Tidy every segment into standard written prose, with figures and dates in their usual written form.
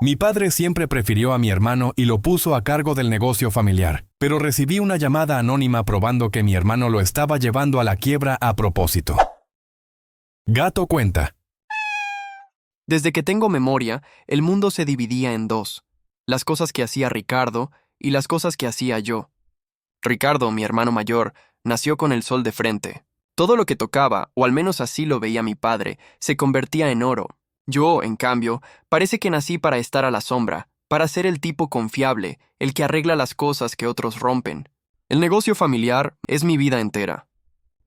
Mi padre siempre prefirió a mi hermano y lo puso a cargo del negocio familiar, pero recibí una llamada anónima probando que mi hermano lo estaba llevando a la quiebra a propósito. Gato cuenta. Desde que tengo memoria, el mundo se dividía en dos: las cosas que hacía Ricardo y las cosas que hacía yo. Ricardo, mi hermano mayor, nació con el sol de frente. Todo lo que tocaba, o al menos así lo veía mi padre, se convertía en oro. Yo, en cambio, parece que nací para estar a la sombra, para ser el tipo confiable, el que arregla las cosas que otros rompen. El negocio familiar es mi vida entera.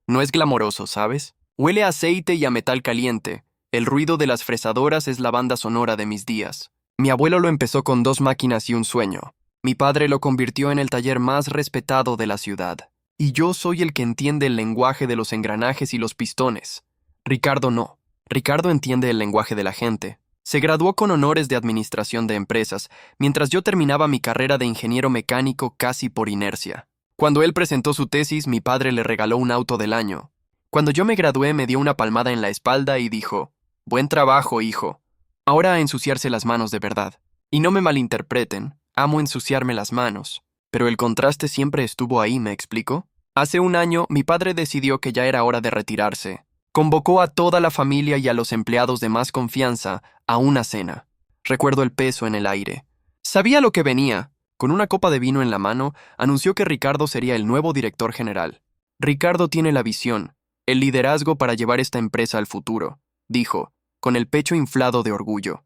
No es glamoroso, ¿sabes? Huele a aceite y a metal caliente. El ruido de las fresadoras es la banda sonora de mis días. Mi abuelo lo empezó con 2 máquinas y un sueño. Mi padre lo convirtió en el taller más respetado de la ciudad. Y yo soy el que entiende el lenguaje de los engranajes y los pistones. Ricardo no. Ricardo entiende el lenguaje de la gente. Se graduó con honores de administración de empresas, mientras yo terminaba mi carrera de ingeniero mecánico casi por inercia. Cuando él presentó su tesis, mi padre le regaló un auto del año. Cuando yo me gradué, me dio una palmada en la espalda y dijo: «Buen trabajo, hijo. Ahora a ensuciarse las manos de verdad». Y no me malinterpreten, amo ensuciarme las manos, pero el contraste siempre estuvo ahí, ¿me explico? Hace un año, mi padre decidió que ya era hora de retirarse. Convocó a toda la familia y a los empleados de más confianza a una cena. Recuerdo el peso en el aire. Sabía lo que venía. Con una copa de vino en la mano, anunció que Ricardo sería el nuevo director general. Ricardo tiene la visión, el liderazgo para llevar esta empresa al futuro, dijo, con el pecho inflado de orgullo.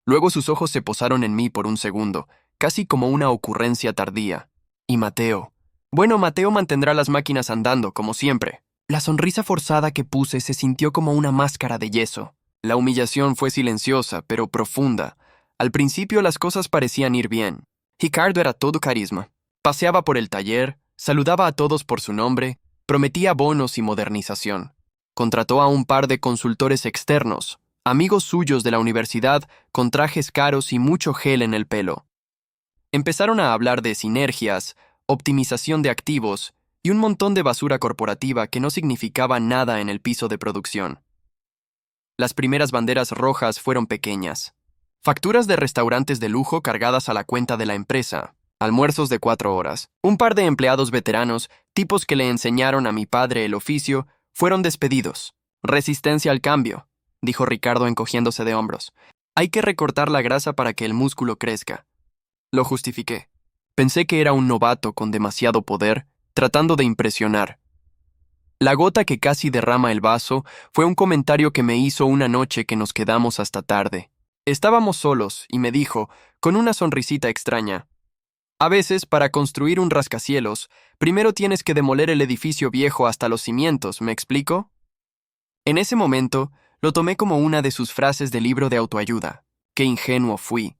Luego sus ojos se posaron en mí por un segundo, casi como una ocurrencia tardía. Y Mateo. Bueno, Mateo mantendrá las máquinas andando, como siempre. La sonrisa forzada que puse se sintió como una máscara de yeso. La humillación fue silenciosa, pero profunda. Al principio las cosas parecían ir bien. Ricardo era todo carisma. Paseaba por el taller, saludaba a todos por su nombre, prometía bonos y modernización. Contrató a un par de consultores externos, amigos suyos de la universidad, con trajes caros y mucho gel en el pelo. Empezaron a hablar de sinergias, optimización de activos y un montón de basura corporativa que no significaba nada en el piso de producción. Las primeras banderas rojas fueron pequeñas. Facturas de restaurantes de lujo cargadas a la cuenta de la empresa, almuerzos de 4 horas. Un par de empleados veteranos, tipos que le enseñaron a mi padre el oficio, fueron despedidos. Resistencia al cambio, dijo Ricardo encogiéndose de hombros. Hay que recortar la grasa para que el músculo crezca. Lo justifiqué. Pensé que era un novato con demasiado poder, tratando de impresionar. La gota que casi derrama el vaso fue un comentario que me hizo una noche que nos quedamos hasta tarde. Estábamos solos y me dijo, con una sonrisita extraña: «A veces, para construir un rascacielos, primero tienes que demoler el edificio viejo hasta los cimientos, ¿me explico?». En ese momento, lo tomé como una de sus frases de libro de autoayuda. Qué ingenuo fui.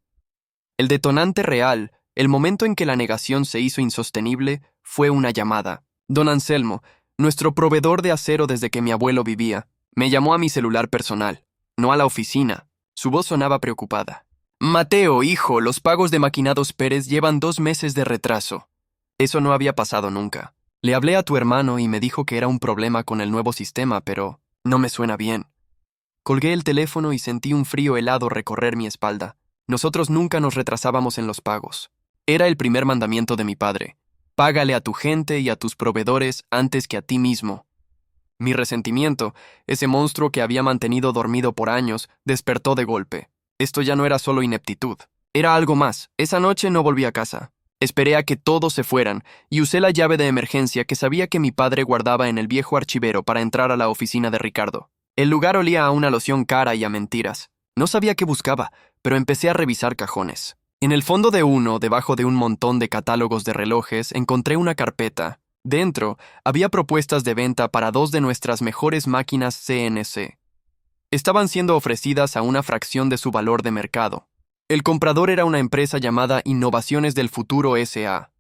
El detonante real, el momento en que la negación se hizo insostenible, fue una llamada. Don Anselmo, nuestro proveedor de acero desde que mi abuelo vivía, me llamó a mi celular personal, no a la oficina. Su voz sonaba preocupada. «Mateo, hijo, los pagos de Maquinados Pérez llevan 2 meses de retraso». Eso no había pasado nunca. Le hablé a tu hermano y me dijo que era un problema con el nuevo sistema, pero no me suena bien. Colgué el teléfono y sentí un frío helado recorrer mi espalda. Nosotros nunca nos retrasábamos en los pagos. Era el primer mandamiento de mi padre. Págale a tu gente y a tus proveedores antes que a ti mismo. Mi resentimiento, ese monstruo que había mantenido dormido por años, despertó de golpe. Esto ya no era solo ineptitud. Era algo más. Esa noche no volví a casa. Esperé a que todos se fueran y usé la llave de emergencia que sabía que mi padre guardaba en el viejo archivero para entrar a la oficina de Ricardo. El lugar olía a una loción cara y a mentiras. No sabía qué buscaba, pero empecé a revisar cajones. En el fondo de uno, debajo de un montón de catálogos de relojes, encontré una carpeta. Dentro, había propuestas de venta para 2 de nuestras mejores máquinas CNC. Estaban siendo ofrecidas a una fracción de su valor de mercado. El comprador era una empresa llamada Innovaciones del Futuro S.A.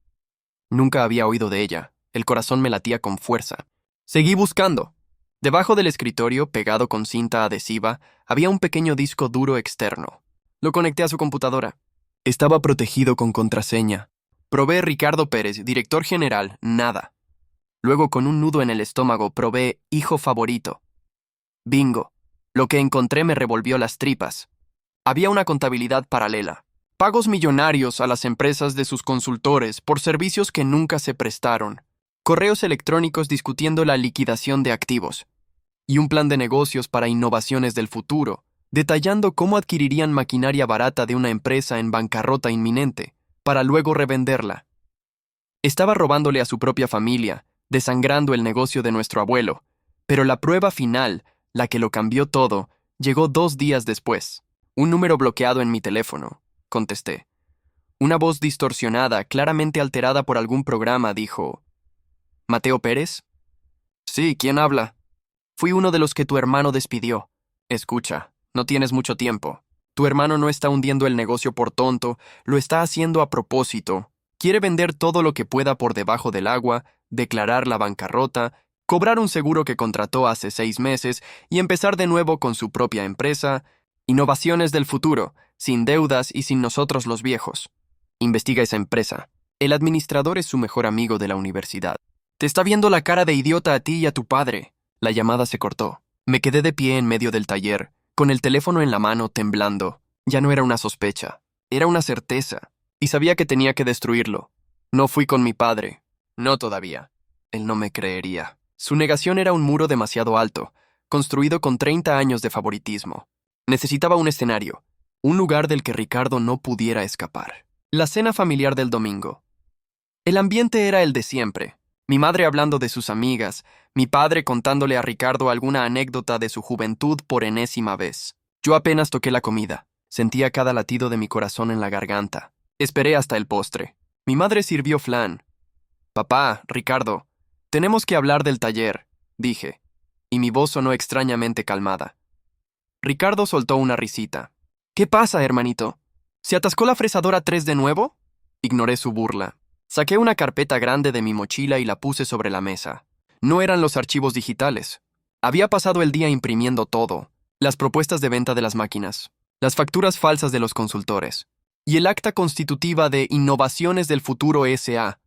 Nunca había oído de ella. El corazón me latía con fuerza. Seguí buscando. Debajo del escritorio, pegado con cinta adhesiva, había un pequeño disco duro externo. Lo conecté a su computadora. Estaba protegido con contraseña. Probé Ricardo Pérez, director general, nada. Luego, con un nudo en el estómago, probé hijo favorito. Bingo. Lo que encontré me revolvió las tripas. Había una contabilidad paralela. Pagos millonarios a las empresas de sus consultores por servicios que nunca se prestaron. Correos electrónicos discutiendo la liquidación de activos. Y un plan de negocios para innovaciones del futuro, detallando cómo adquirirían maquinaria barata de una empresa en bancarrota inminente, para luego revenderla. Estaba robándole a su propia familia, desangrando el negocio de nuestro abuelo, pero la prueba final, la que lo cambió todo, llegó 2 días después. Un número bloqueado en mi teléfono, contesté. Una voz distorsionada, claramente alterada por algún programa, dijo: ¿Mateo Pérez? Sí, ¿quién habla? Fui uno de los que tu hermano despidió. Escucha, no tienes mucho tiempo. Tu hermano no está hundiendo el negocio por tonto, lo está haciendo a propósito. Quiere vender todo lo que pueda por debajo del agua, declarar la bancarrota, cobrar un seguro que contrató hace 6 meses y empezar de nuevo con su propia empresa. Innovaciones del futuro, sin deudas y sin nosotros los viejos. Investiga esa empresa. El administrador es su mejor amigo de la universidad. Te está viendo la cara de idiota a ti y a tu padre. La llamada se cortó. Me quedé de pie en medio del taller, con el teléfono en la mano, temblando. Ya no era una sospecha, era una certeza, y sabía que tenía que destruirlo. No fui con mi padre. No todavía. Él no me creería. Su negación era un muro demasiado alto, construido con 30 años de favoritismo. Necesitaba un escenario, un lugar del que Ricardo no pudiera escapar. La cena familiar del domingo. El ambiente era el de siempre. Mi madre hablando de sus amigas, mi padre contándole a Ricardo alguna anécdota de su juventud por enésima vez. Yo apenas toqué la comida. Sentía cada latido de mi corazón en la garganta. Esperé hasta el postre. Mi madre sirvió flan. Papá, Ricardo, tenemos que hablar del taller, dije, y mi voz sonó extrañamente calmada. Ricardo soltó una risita. ¿Qué pasa, hermanito? ¿Se atascó la fresadora 3 de nuevo? Ignoré su burla. Saqué una carpeta grande de mi mochila y la puse sobre la mesa. No eran los archivos digitales. Había pasado el día imprimiendo todo, las propuestas de venta de las máquinas, las facturas falsas de los consultores, y el acta constitutiva de Innovaciones del Futuro S.A.,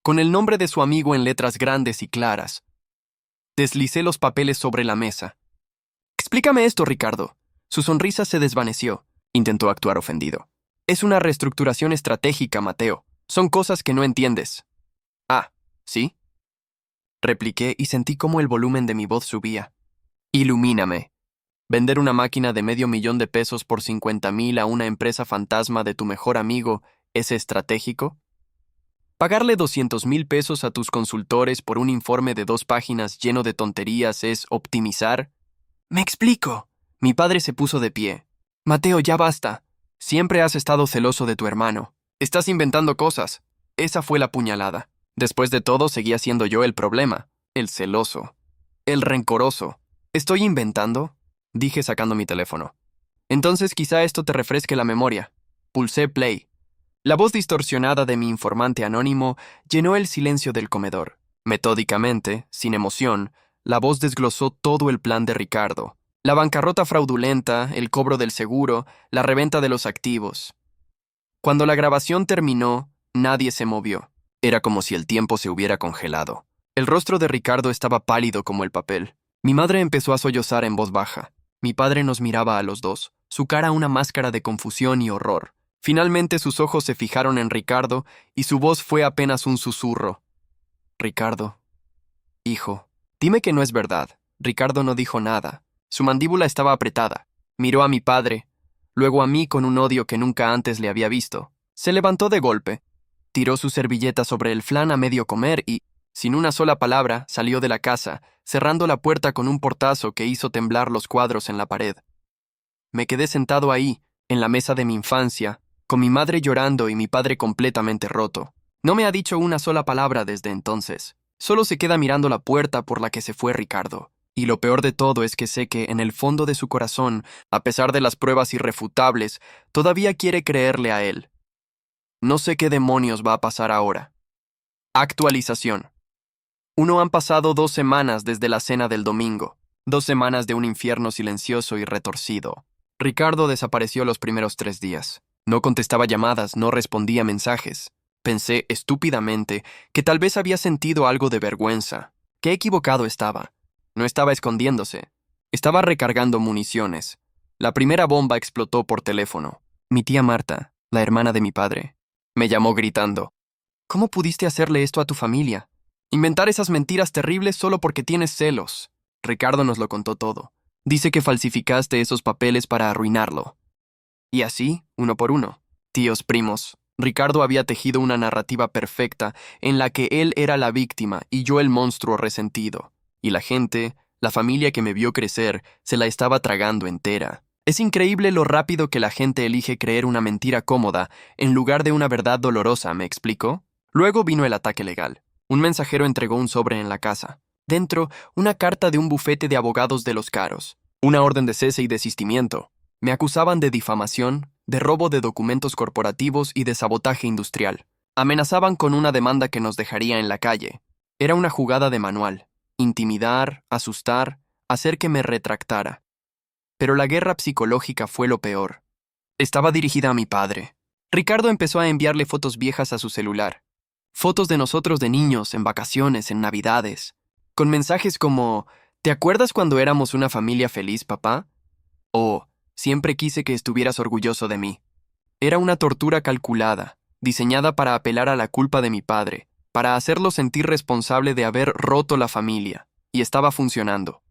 con el nombre de su amigo en letras grandes y claras. Deslicé los papeles sobre la mesa. Explícame esto, Ricardo. Su sonrisa se desvaneció. Intentó actuar ofendido. Es una reestructuración estratégica, Mateo. Son cosas que no entiendes. Ah, ¿sí? Repliqué y sentí cómo el volumen de mi voz subía. Ilumíname. ¿Vender una máquina de $500,000 por 50,000 a una empresa fantasma de tu mejor amigo es estratégico? ¿Pagarle $200,000 a tus consultores por un informe de 2 páginas lleno de tonterías es optimizar? Me explico. Mi padre se puso de pie. Mateo, ya basta. Siempre has estado celoso de tu hermano. Estás inventando cosas. Esa fue la puñalada. Después de todo, seguía siendo yo el problema. El celoso. El rencoroso. ¿Estoy inventando? Dije sacando mi teléfono. Entonces quizá esto te refresque la memoria. Pulsé play. La voz distorsionada de mi informante anónimo llenó el silencio del comedor. Metódicamente, sin emoción, la voz desglosó todo el plan de Ricardo. La bancarrota fraudulenta, el cobro del seguro, la reventa de los activos. Cuando la grabación terminó, nadie se movió. Era como si el tiempo se hubiera congelado. El rostro de Ricardo estaba pálido como el papel. Mi madre empezó a sollozar en voz baja. Mi padre nos miraba a los dos, su cara una máscara de confusión y horror. Finalmente sus ojos se fijaron en Ricardo y su voz fue apenas un susurro. Ricardo. Hijo. Dime que no es verdad. Ricardo no dijo nada. Su mandíbula estaba apretada. Miró a mi padre, luego a mí con un odio que nunca antes le había visto. Se levantó de golpe, tiró su servilleta sobre el flan a medio comer y, sin una sola palabra, salió de la casa, cerrando la puerta con un portazo que hizo temblar los cuadros en la pared. Me quedé sentado ahí, en la mesa de mi infancia, con mi madre llorando y mi padre completamente roto. No me ha dicho una sola palabra desde entonces. Solo se queda mirando la puerta por la que se fue Ricardo. Y lo peor de todo es que sé que en el fondo de su corazón, a pesar de las pruebas irrefutables, todavía quiere creerle a él. No sé qué demonios va a pasar ahora. Actualización. Han pasado 2 semanas desde la cena del domingo. 2 semanas de un infierno silencioso y retorcido. Ricardo desapareció los primeros 3 días. No contestaba llamadas, no respondía mensajes. Pensé estúpidamente que tal vez había sentido algo de vergüenza. Qué equivocado estaba. No estaba escondiéndose. Estaba recargando municiones. La primera bomba explotó por teléfono. Mi tía Marta, la hermana de mi padre. Me llamó gritando. ¿Cómo pudiste hacerle esto a tu familia? Inventar esas mentiras terribles solo porque tienes celos. Ricardo nos lo contó todo. Dice que falsificaste esos papeles para arruinarlo. Y así, uno por uno. Tíos primos. Ricardo había tejido una narrativa perfecta en la que él era la víctima y yo el monstruo resentido. Y la gente, la familia que me vio crecer, se la estaba tragando entera. Es increíble lo rápido que la gente elige creer una mentira cómoda en lugar de una verdad dolorosa, ¿me explico? Luego vino el ataque legal. Un mensajero entregó un sobre en la casa. Dentro, una carta de un bufete de abogados de los caros. Una orden de cese y desistimiento. Me acusaban de difamación, de robo de documentos corporativos y de sabotaje industrial. Amenazaban con una demanda que nos dejaría en la calle. Era una jugada de manual. Intimidar, asustar, hacer que me retractara. Pero la guerra psicológica fue lo peor. Estaba dirigida a mi padre. Ricardo empezó a enviarle fotos viejas a su celular. Fotos de nosotros de niños, en vacaciones, en Navidades. Con mensajes como, ¿te acuerdas cuando éramos una familia feliz, papá? O, siempre quise que estuvieras orgulloso de mí. Era una tortura calculada, diseñada para apelar a la culpa de mi padre, para hacerlo sentir responsable de haber roto la familia, y estaba funcionando.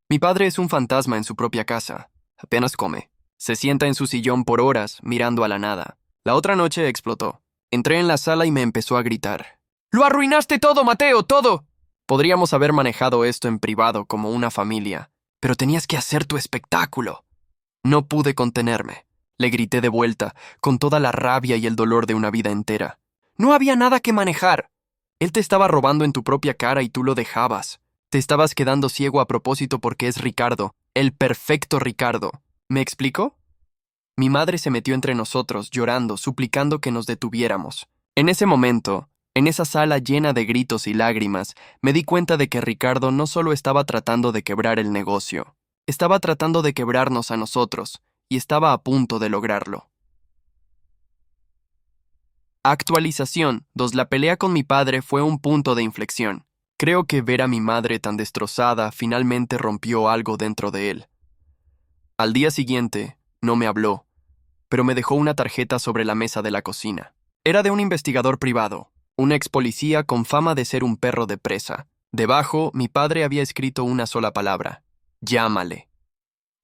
Mi padre es un fantasma en su propia casa. Apenas come. Se sienta en su sillón por horas, mirando a la nada. La otra noche explotó. Entré en la sala y me empezó a gritar. ¡Lo arruinaste todo, Mateo, todo! Podríamos haber manejado esto en privado como una familia, pero tenías que hacer tu espectáculo. No pude contenerme. Le grité de vuelta, con toda la rabia y el dolor de una vida entera. No había nada que manejar. Él te estaba robando en tu propia cara y tú lo dejabas. Te estabas quedando ciego a propósito porque es Ricardo, el perfecto Ricardo. ¿Me explico? Mi madre se metió entre nosotros, llorando, suplicando que nos detuviéramos. En ese momento, en esa sala llena de gritos y lágrimas, me di cuenta de que Ricardo no solo estaba tratando de quebrar el negocio, estaba tratando de quebrarnos a nosotros, y estaba a punto de lograrlo. Actualización. La pelea con mi padre fue un punto de inflexión. Creo que ver a mi madre tan destrozada finalmente rompió algo dentro de él. Al día siguiente, no me habló, pero me dejó una tarjeta sobre la mesa de la cocina. Era de un investigador privado, un ex policía con fama de ser un perro de presa. Debajo, mi padre había escrito una sola palabra: llámale.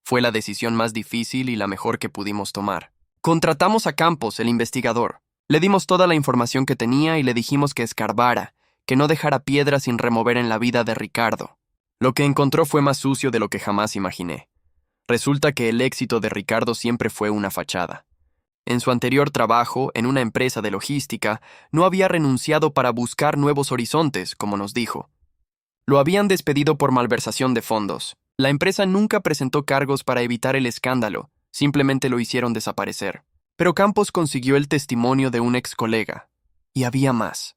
Fue la decisión más difícil y la mejor que pudimos tomar. Contratamos a Campos, el investigador. Le dimos toda la información que tenía y le dijimos que escarbara, que no dejara piedra sin remover en la vida de Ricardo. Lo que encontró fue más sucio de lo que jamás imaginé. Resulta que el éxito de Ricardo siempre fue una fachada. En su anterior trabajo, en una empresa de logística, no había renunciado para buscar nuevos horizontes, como nos dijo. Lo habían despedido por malversación de fondos. La empresa nunca presentó cargos para evitar el escándalo, simplemente lo hicieron desaparecer. Pero Campos consiguió el testimonio de un ex colega. Y había más.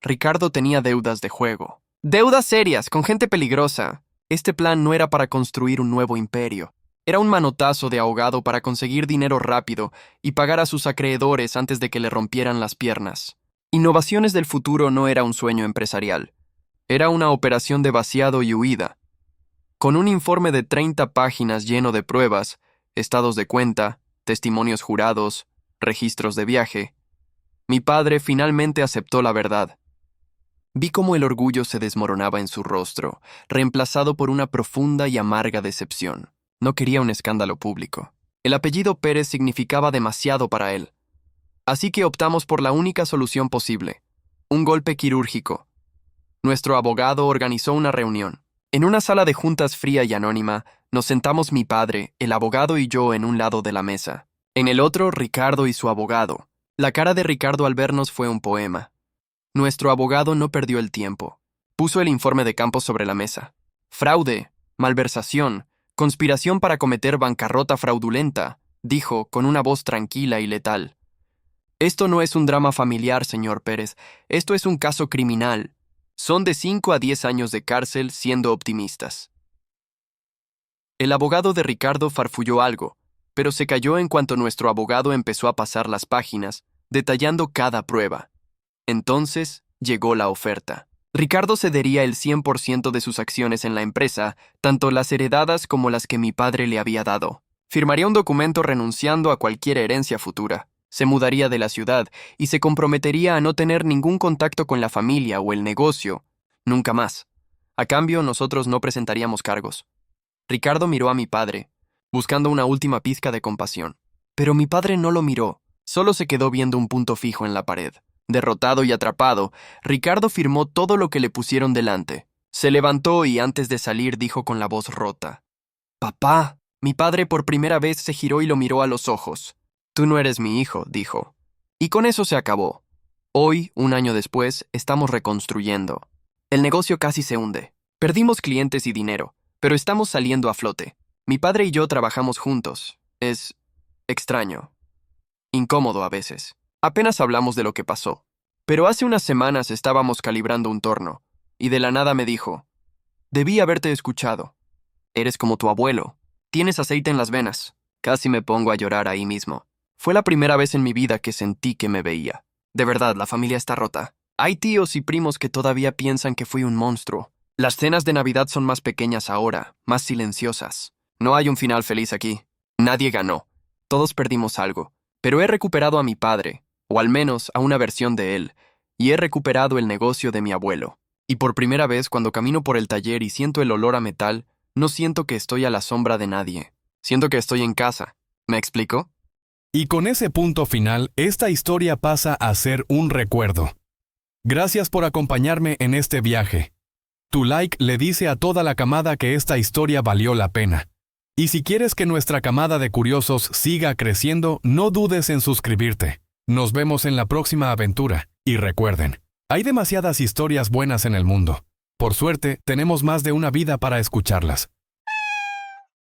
Ricardo tenía deudas de juego. Deudas serias, con gente peligrosa. Este plan no era para construir un nuevo imperio. Era un manotazo de ahogado para conseguir dinero rápido y pagar a sus acreedores antes de que le rompieran las piernas. Innovaciones del futuro no era un sueño empresarial. Era una operación de vaciado y huida. Con un informe de 30 páginas lleno de pruebas, estados de cuenta, testimonios jurados, registros de viaje, mi padre finalmente aceptó la verdad. Vi cómo el orgullo se desmoronaba en su rostro, reemplazado por una profunda y amarga decepción. No quería un escándalo público. El apellido Pérez significaba demasiado para él. Así que optamos por la única solución posible: un golpe quirúrgico. Nuestro abogado organizó una reunión. En una sala de juntas fría y anónima, nos sentamos mi padre, el abogado y yo en un lado de la mesa. En el otro, Ricardo y su abogado. La cara de Ricardo al vernos fue un poema. Nuestro abogado no perdió el tiempo. Puso el informe de Campos sobre la mesa. Fraude, malversación, conspiración para cometer bancarrota fraudulenta, dijo con una voz tranquila y letal. Esto no es un drama familiar, señor Pérez. Esto es un caso criminal. Son de 5 a 10 años de cárcel, siendo optimistas. El abogado de Ricardo farfulló algo, pero se calló en cuanto nuestro abogado empezó a pasar las páginas, detallando cada prueba. Entonces llegó la oferta. Ricardo cedería el 100% de sus acciones en la empresa, tanto las heredadas como las que mi padre le había dado. Firmaría un documento renunciando a cualquier herencia futura. Se mudaría de la ciudad y se comprometería a no tener ningún contacto con la familia o el negocio, nunca más. A cambio, nosotros no presentaríamos cargos. Ricardo miró a mi padre, buscando una última pizca de compasión. Pero mi padre no lo miró, solo se quedó viendo un punto fijo en la pared. Derrotado y atrapado, Ricardo firmó todo lo que le pusieron delante. Se levantó y antes de salir dijo con la voz rota: «Papá». Mi padre por primera vez se giró y lo miró a los ojos. «Tú no eres mi hijo», dijo. Y con eso se acabó. Hoy, un año después, estamos reconstruyendo. El negocio casi se hunde. Perdimos clientes y dinero, pero estamos saliendo a flote. Mi padre y yo trabajamos juntos. Es extraño. Incómodo a veces. Apenas hablamos de lo que pasó. Pero hace unas semanas estábamos calibrando un torno, y de la nada me dijo: «Debí haberte escuchado. Eres como tu abuelo. Tienes aceite en las venas». Casi me pongo a llorar ahí mismo. Fue la primera vez en mi vida que sentí que me veía. De verdad, la familia está rota. Hay tíos y primos que todavía piensan que fui un monstruo. Las cenas de Navidad son más pequeñas ahora, más silenciosas. No hay un final feliz aquí. Nadie ganó. Todos perdimos algo. Pero he recuperado a mi padre, o al menos a una versión de él, y he recuperado el negocio de mi abuelo. Y por primera vez, cuando camino por el taller y siento el olor a metal, no siento que estoy a la sombra de nadie. Siento que estoy en casa. ¿Me explico? Y con ese punto final, esta historia pasa a ser un recuerdo. Gracias por acompañarme en este viaje. Tu like le dice a toda la camada que esta historia valió la pena. Y si quieres que nuestra camada de curiosos siga creciendo, no dudes en suscribirte. Nos vemos en la próxima aventura. Y recuerden, hay demasiadas historias buenas en el mundo. Por suerte, tenemos más de una vida para escucharlas.